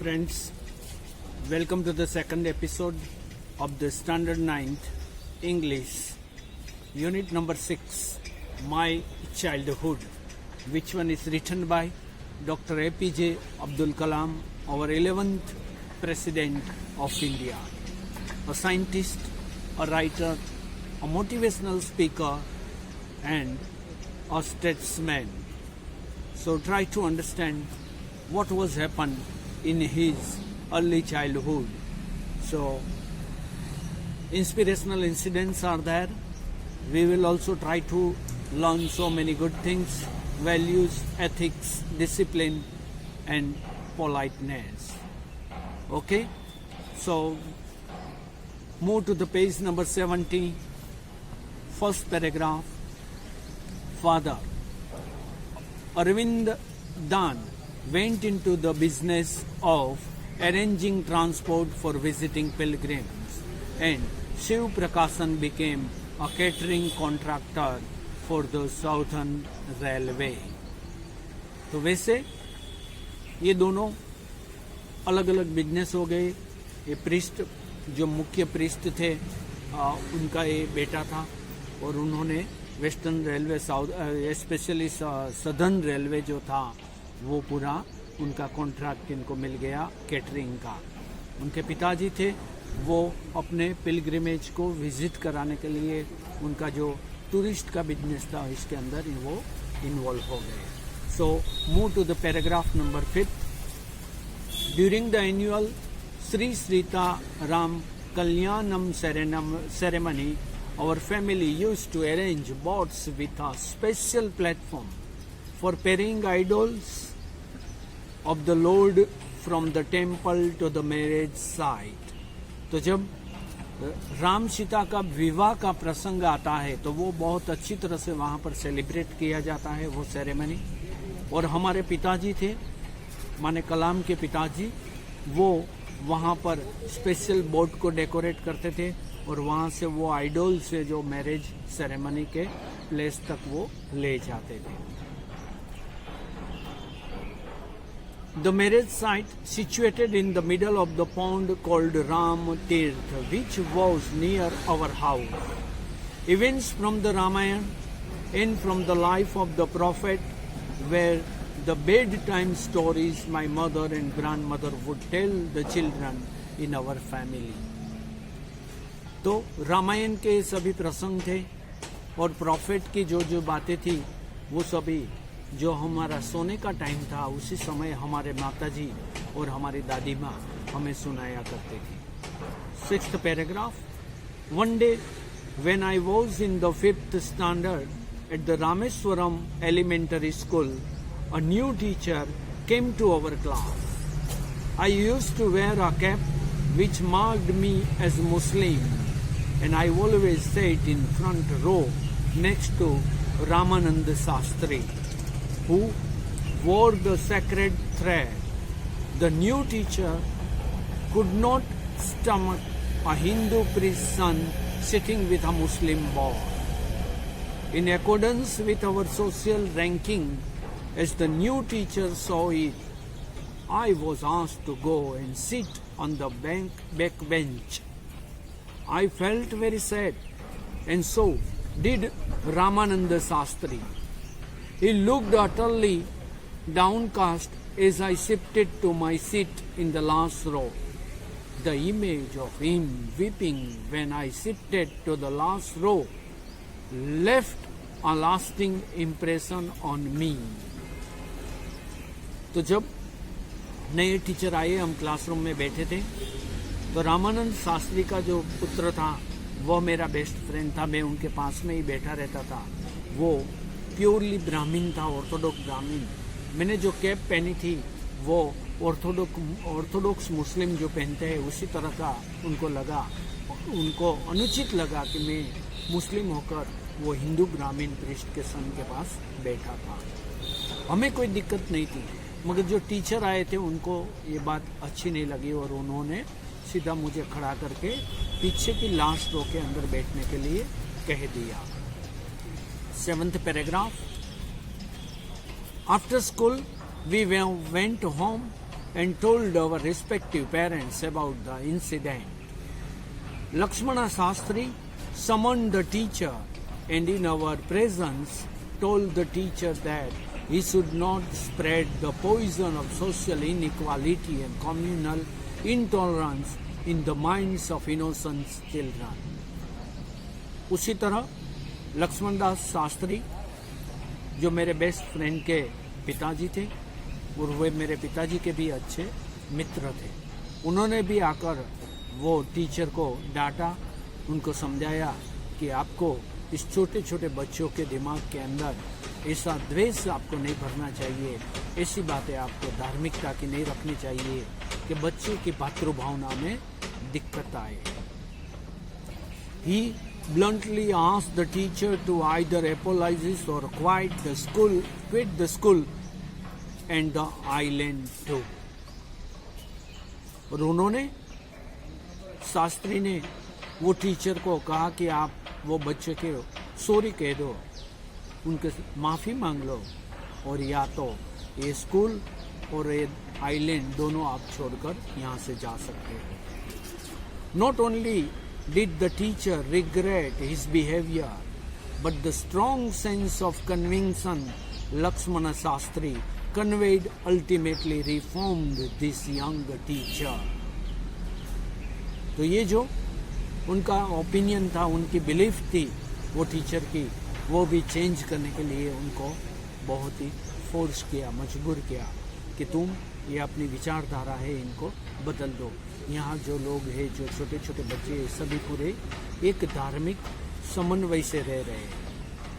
friends, welcome to the second episode of the Standard 9th English Unit number 6, My Childhood, which one is written by Dr. APJ Abdul Kalam, our 11th President of India, a scientist, a writer, a motivational speaker and a statesman. So try to understand what was happened in his early childhood. So inspirational incidents are there. We will also try to learn so many good things, values, ethics, discipline and politeness. Okay, so move to the page number 70, first paragraph. Father Arvind Dan went into the business of arranging transport for visiting pilgrims, and Shiv Prakashan became a catering contractor for the Southern Railway. तो वैसे ये दोनों अलग अलग business हो गए. ये पृष्ठ जो मुख्य पृष्ठ थे उनका ये बेटा था और उन्होंने western railway south specially southern railway जो था वो पूरा उनका कॉन्ट्रैक्ट इनको मिल गया कैटरिंग का. उनके पिताजी थे वो अपने पिलग्रिमेज को विजिट कराने के लिए उनका जो टूरिस्ट का बिजनेस था इसके अंदर वो इन्वॉल्व हो गए. So move to the paragraph number 5. During the annual Sri Srita Ram Kalyanam ceremony, our family used to arrange boats with a special platform for carrying idols of the Lord from the temple to the marriage site. तो जब राम सीता का विवाह का प्रसंग आता है तो वो बहुत अच्छी तरह से वहाँ पर सेलिब्रेट किया जाता है वो सेरेमनी. और हमारे पिताजी थे, माने कलाम के पिताजी, वो वहाँ पर स्पेशल बोट को डेकोरेट करते थे और वहाँ से वो आइडल से जो मैरिज सेरेमनी के प्लेस तक वो ले जाते थे. The marriage site situated in the middle of the pond called Ram Tirth, which was near our house. Events from the Ramayana and from the life of the prophet were the bedtime stories my mother and grandmother would tell the children in our family. तो रामायण के सभी प्रसंग थे और profit की जो जो बातें थी वो सभी जो हमारा सोने का टाइम था उसी समय हमारे माताजी और हमारी दादी माँ हमें सुनाया करते थे. 6th paragraph. One day when I was in the 5th standard at the Rameswaram Elementary School, a new teacher came to our class. I used to wear a cap which marked me as Muslim, and I always sat in front row next to Ramananda Sastri, who wore the sacred thread. The new teacher could not stomach a Hindu priest's son sitting with a Muslim boy. In accordance with our social ranking, as the new teacher saw it, I was asked to go and sit on the back bench. I felt very sad, and so did Ramananda Sastri. He looked utterly downcast as I shifted to my seat in the last row. The image of him weeping when I shifted to the last row left a lasting impression on me. तो जब नए teacher आए, हम classroom में बैठे थे, तो रामानंद शास्त्री का जो पुत्र था वो मेरा बेस्ट फ्रेंड था. मैं उनके पास में ही बैठा रहता था. वो प्योरली ब्राह्मीण था, ऑर्थोडॉक्स ब्राह्मीण. मैंने जो कैप पहनी थी वो ऑर्थोडॉक्स मुस्लिम जो पहनते हैं उसी तरह का उनको लगा. उनको अनुचित लगा कि मैं मुस्लिम होकर वो हिंदू ब्राह्मीण प्रिस्ट के सन के पास बैठा था. हमें कोई दिक्कत नहीं थी, मगर जो टीचर आए थे उनको ये बात अच्छी नहीं लगी और उन्होंने सीधा मुझे खड़ा करके पीछे की लास्ट रो के अंदर बैठने के लिए कह दिया. 7th paragraph. After school, we went home and told our respective parents about the incident. Lakshmana Shastri summoned the teacher and in our presence told the teacher that he should not spread the poison of social inequality and communal intolerance in the minds of innocent children. उसी तरह लक्ष्मण दास शास्त्री जो मेरे best friend के पिताजी थे और वे मेरे पिताजी के भी अच्छे मित्र थे, उन्होंने भी आकर वो टीचर को डांटा, उनको समझाया कि आपको इस छोटे छोटे बच्चों के दिमाग के अंदर ऐसा द्वेष आपको नहीं भरना चाहिए, ऐसी बातें आपको धार्मिकता की नहीं रखनी चाहिए कि बच्चे की भातृभावना में दिक्कत आए. He bluntly asked the teacher to either apologize or quit the school and the island too. और उन्होंने शास्त्री ने वो टीचर को कहा कि आप वो बच्चे के सॉरी कह दो, उनके माफ़ी मांग लो और या तो ये स्कूल और ये आइलैंड दोनों आप छोड़कर यहाँ से जा सकते हो. Not only did the teacher regret his behavior, but the strong sense of conviction Lakshmana Shastri conveyed ultimately reformed this young teacher. तो ये जो उनका ओपिनियन था, उनकी बिलीफ थी वो टीचर की, वो भी चेंज करने के लिए उनको बहुत ही फोर्स किया, मजबूर किया कि तुम ये अपनी विचारधारा है इनको बदल दो. यहाँ जो लोग हैं, जो छोटे छोटे बच्चे हैं, सभी पूरे एक धार्मिक समन्वय से रह रहे हैं.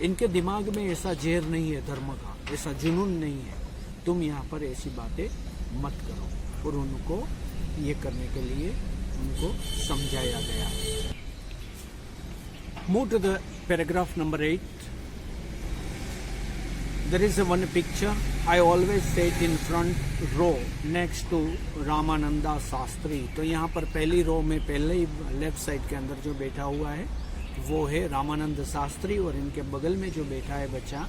इनके दिमाग में ऐसा जहर नहीं है धर्म का, ऐसा जुनून नहीं है, तुम यहाँ पर ऐसी बातें मत करो. और उनको ये करने के लिए उनको समझाया गया. Move to the paragraph number 8. There is one picture. I always sat in front row next to Ramananda Shastri. तो यहाँ पर पहली रो में पहले ही लेफ्ट साइड के अंदर जो बैठा हुआ है वो है रामानंद शास्त्री, और इनके बगल में जो बैठा है बच्चा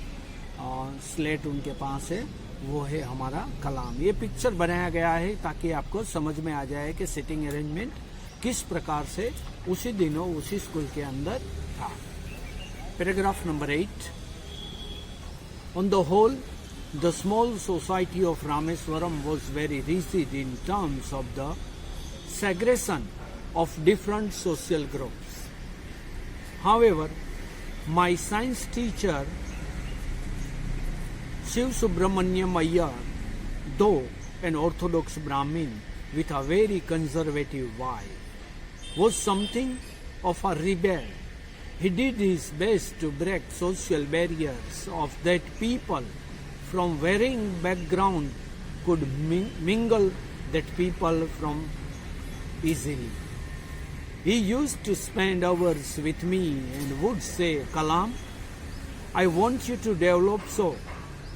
स्लेट उनके पास है, वो है हमारा कलाम. ये पिक्चर बनाया गया है ताकि आपको समझ में आ जाए कि सिटिंग अरेंजमेंट किस प्रकार से उसी दिनों उसी स्कूल के अंदर था. Paragraph number 8. On the whole, the small society of Rameswaram was very rigid in terms of the segregation of different social groups. However, my science teacher, Shiv Subramanyam Iyer, though an orthodox Brahmin with a very conservative vibe, was something of a rebel. He did his best to break social barriers of that people from varying background could mingle that people from easily. He used to spend hours with me and would say, Kalam, I want you to develop so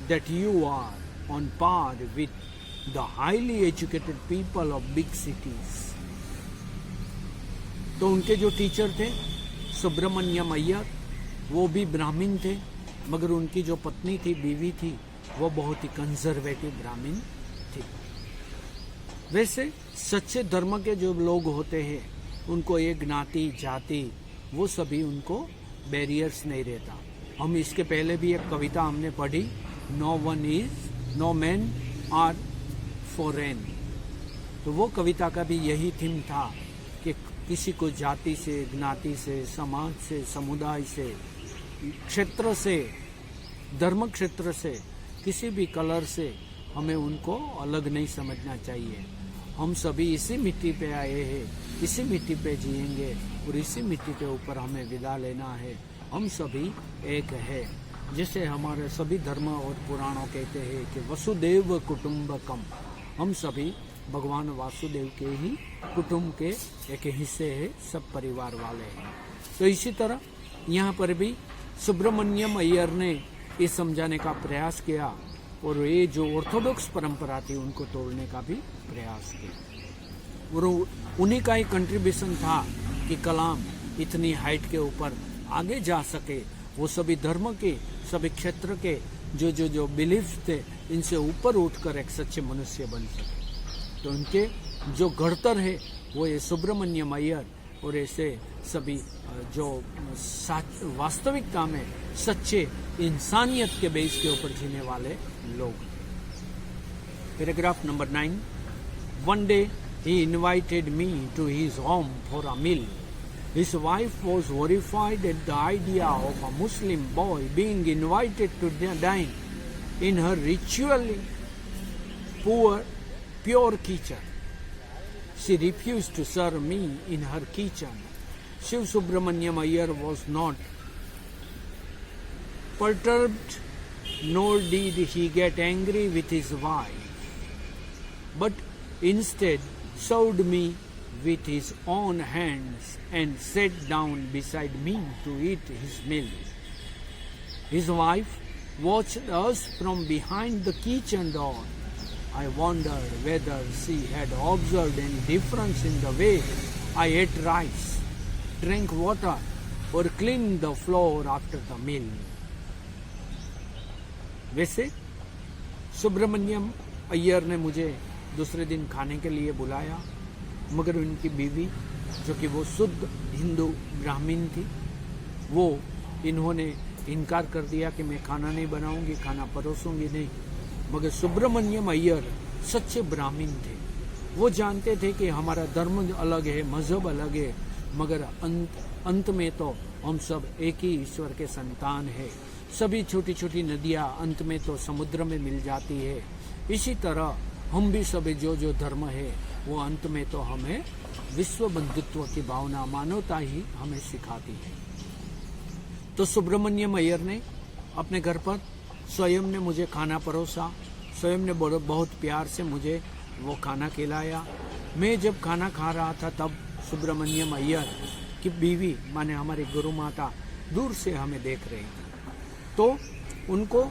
that you are on par with the highly educated people of big cities. तो उनके जो teacher थे सुब्रमण्यम अय्यर, वो भी ब्राह्मण थे, मगर उनकी जो पत्नी थी, बीवी थी, वो बहुत ही कंजर्वेटिव ब्राह्मण थी. वैसे सच्चे धर्म के जो लोग होते हैं उनको ये ज्ञाति जाति वो सभी उनको बैरियर्स नहीं रहता. हम इसके पहले भी एक कविता हमने पढ़ी, नो मैन आर फॉरेन. तो वो कविता का भी यही थीम था कि किसी को जाति से, ज्ञाति से, समाज से, समुदाय से, क्षेत्र से, धर्म क्षेत्र से, किसी भी कलर से हमें उनको अलग नहीं समझना चाहिए. हम सभी इसी मिट्टी पे आए हैं, इसी मिट्टी पे जिएंगे और इसी मिट्टी के ऊपर हमें विदा लेना है. हम सभी एक है. जैसे हमारे सभी धर्म और पुराणों कहते हैं कि वसुदेव कुटुंबकम, हम सभी भगवान वासुदेव के ही कुटुंब के एक हिस्से है, सब परिवार वाले हैं. तो इसी तरह यहाँ पर भी सुब्रमण्यम अय्यर ने ये समझाने का प्रयास किया और ये जो ऑर्थोडॉक्स परंपरा थी उनको तोड़ने का भी प्रयास किया. और उन्हीं का ही कंट्रीब्यूशन था कि कलाम इतनी हाइट के ऊपर आगे जा सके, वो सभी धर्म के, सभी क्षेत्र के जो बिलीफ थे इनसे ऊपर उठकर एक सच्चे मनुष्य बन सके. तो उनके जो घड़तर है वो ये सुब्रमण्यम अय्यर और ऐसे सभी जो वास्तविकता में सच्चे इंसानियत के बेस के ऊपर जीने वाले लोग। Paragraph number 9। One day he invited me to his home for a meal. His wife was horrified at the idea of a Muslim boy being invited to dine in her ritually pure kitchen. She refused to serve me in her kitchen. Shiv Subramanyam Iyer was not perturbed, nor did he get angry with his wife, but instead served me with his own hands and sat down beside me to eat his meal. His wife watched us from behind the kitchen door. I wondered whether she had observed any difference in the way I ate rice, drank water, or cleaned the floor after the meal. वैसे सुब्रमण्यम अय्यर ने मुझे दूसरे दिन खाने के लिए बुलाया, मगर उनकी बीवी जो कि वो शुद्ध हिंदू ब्राह्मण थी, वो इन्होंने इनकार कर दिया कि मैं खाना नहीं बनाऊंगी, खाना परोसूंगी नहीं। मगर सुब्रमण्यम अय्यर सच्चे ब्राह्मण थे। वो जानते थे कि हमारा धर्म अलग है, मजहब अलग है, मगर अंत में तो हम सब एक ही ईश्वर के संतान है। सभी छोटी छोटी नदियाँ अंत में तो समुद्र में मिल जाती है। इसी तरह हम भी सभी जो धर्म है वो अंत में तो हमें विश्व बंधुत्व की भावना, मानवता ही हमें सिखाती है। तो सुब्रमण्यम अय्यर ने अपने घर पर स्वयं ने मुझे खाना परोसा, स्वयं ने बहुत प्यार से मुझे वो खाना खिलाया। मैं जब खाना खा रहा था तब सुब्रमण्यम अय्यर की बीवी माने हमारी गुरु माता दूर से हमें देख रही थी। तो उनको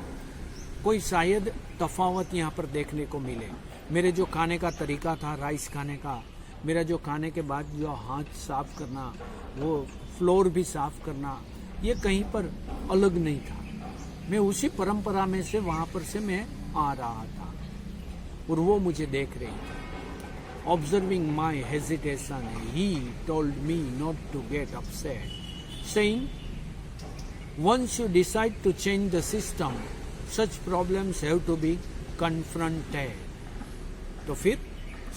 कोई शायद तफावत यहाँ पर देखने को मिले। मेरे जो खाने का तरीका था, राइस खाने का, मेरा जो खाने के बाद जो हाथ साफ करना, वो फ्लोर भी साफ करना, ये कहीं पर अलग नहीं था। मैं उसी परंपरा में से वहाँ पर से मैं आ रहा था और वो मुझे देख रही थी। Observing my hesitation, he told me not to get upset, saying, once you decide to change the system, such problems have to be confronted. तो फिर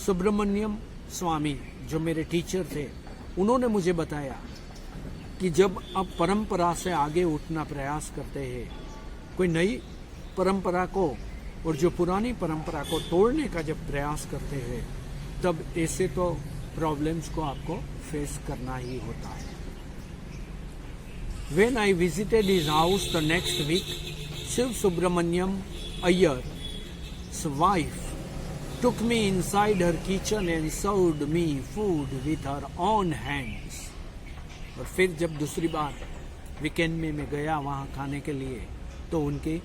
सुब्रमण्यम स्वामी जो मेरे टीचर थे, उन्होंने मुझे बताया कि जब आप परंपरा से आगे उठना प्रयास करते हैं, कोई नई परंपरा को और जो पुरानी परंपरा को तोड़ने का जब प्रयास करते हैं, तब ऐसे तो प्रॉब्लम्स को आपको फेस करना ही होता है। When I visited his house the next week, Shiv Subramanyam Iyyer's wife took me inside her kitchen and served me food with her own hands. और फिर जब दूसरी बार वीकेंड में मैं गया वहाँ खाने के लिए, तो उनकी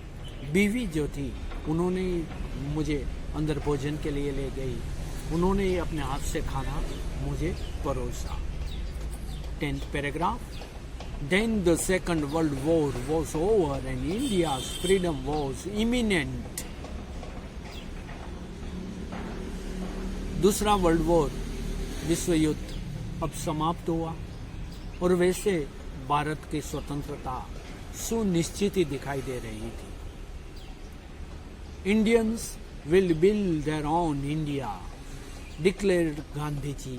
बीवी जो थी उन्होंने मुझे अंदर भोजन के लिए ले गई। उन्होंने अपने हाथ से खाना मुझे परोसा। 10th paragraph. Then the Second World War was over and India's freedom was imminent. दूसरा वर्ल्ड वॉर, विश्व युद्ध अब समाप्त हुआ और वैसे भारत की स्वतंत्रता सुनिश्चित ही दिखाई दे रही थी। Indians will build their own India, declared Gandhi ji.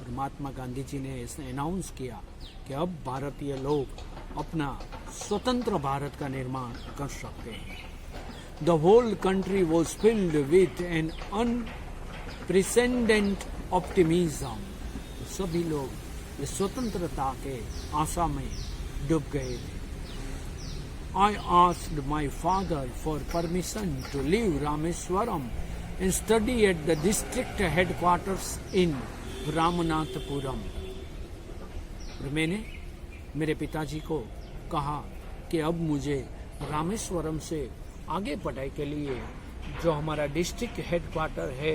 और महात्मा गांधी जी ने इसने अनाउंस किया कि अब भारतीय लोग अपना स्वतंत्र भारत का निर्माण कर सकते हैं। The whole country was filled with an unprecedented optimism. सभी लोग इस स्वतंत्रता के आशा में डूब गए थे। I asked my father for permission to leave Rameswaram and study at the district headquarters in Ramanathapuram. और मैंने मेरे पिताजी को कहा कि अब मुझे रामेश्वरम से आगे पढ़ाई के लिए जो हमारा डिस्ट्रिक्ट हेडक्वार्टर है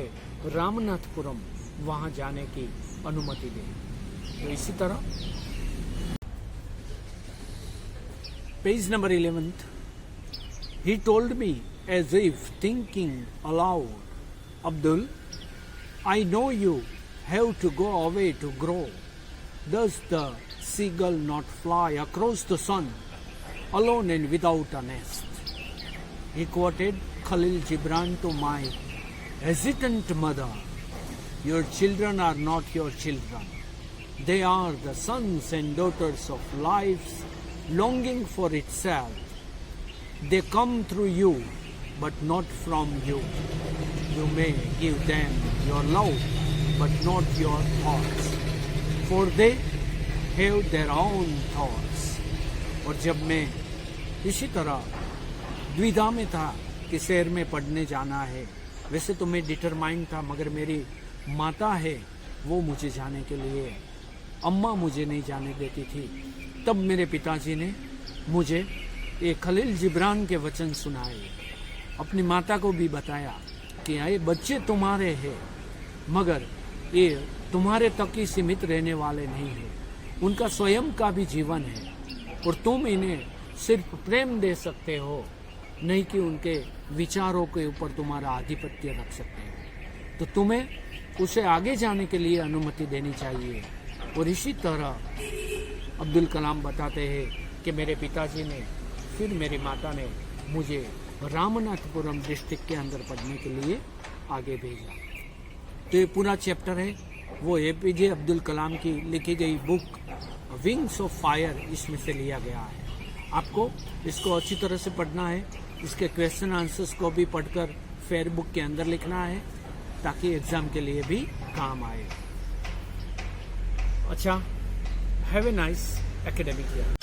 रामनाथपुरम, वहाँ जाने की अनुमति दें। तो इसी तरह page number 11th, he told me as if thinking aloud, Abdul, I know you have to go away to grow. Does the seagull not fly across the sun, alone and without a nest? He quoted Khalil Gibran to my hesitant mother. Your children are not your children. They are the sons and daughters of life's longing for itself. They come through you, but not from you. You may give them your love, but not your thoughts, for they have their own thoughts. और जब मैं इसी तरह द्विधा में था कि शहर में पढ़ने जाना है, वैसे तो मैं डिटरमाइंड था, मगर मेरी माता है वो मुझे जाने के लिए, अम्मा मुझे नहीं जाने देती थी। तब मेरे पिताजी ने मुझे एक खलील जिब्रान के वचन सुनाए, अपनी माता को भी बताया कि ये बच्चे तुम्हारे हैं, मगर ये तुम्हारे तक ही सीमित रहने वाले नहीं हैं, उनका स्वयं का भी जीवन है और तुम इन्हें सिर्फ प्रेम दे सकते हो, नहीं कि उनके विचारों के ऊपर तुम्हारा आधिपत्य रख सकते हो। तो तुम्हें उसे आगे जाने के लिए अनुमति देनी चाहिए। और इसी तरह अब्दुल कलाम बताते हैं कि मेरे पिताजी ने, फिर मेरी माता ने मुझे रामनाथपुरम डिस्ट्रिक्ट के अंदर पढ़ने के लिए आगे भेजा। तो ये पूरा चैप्टर है वो APJ अब्दुल कलाम की लिखी गई बुक विंग्स ऑफ फायर, इसमें से लिया गया है। आपको इसको अच्छी तरह से पढ़ना है, इसके क्वेश्चन आंसर्स को भी पढ़कर फेयर बुक के अंदर लिखना है, ताकि एग्जाम के लिए भी काम आए। अच्छा, have a nice academic year.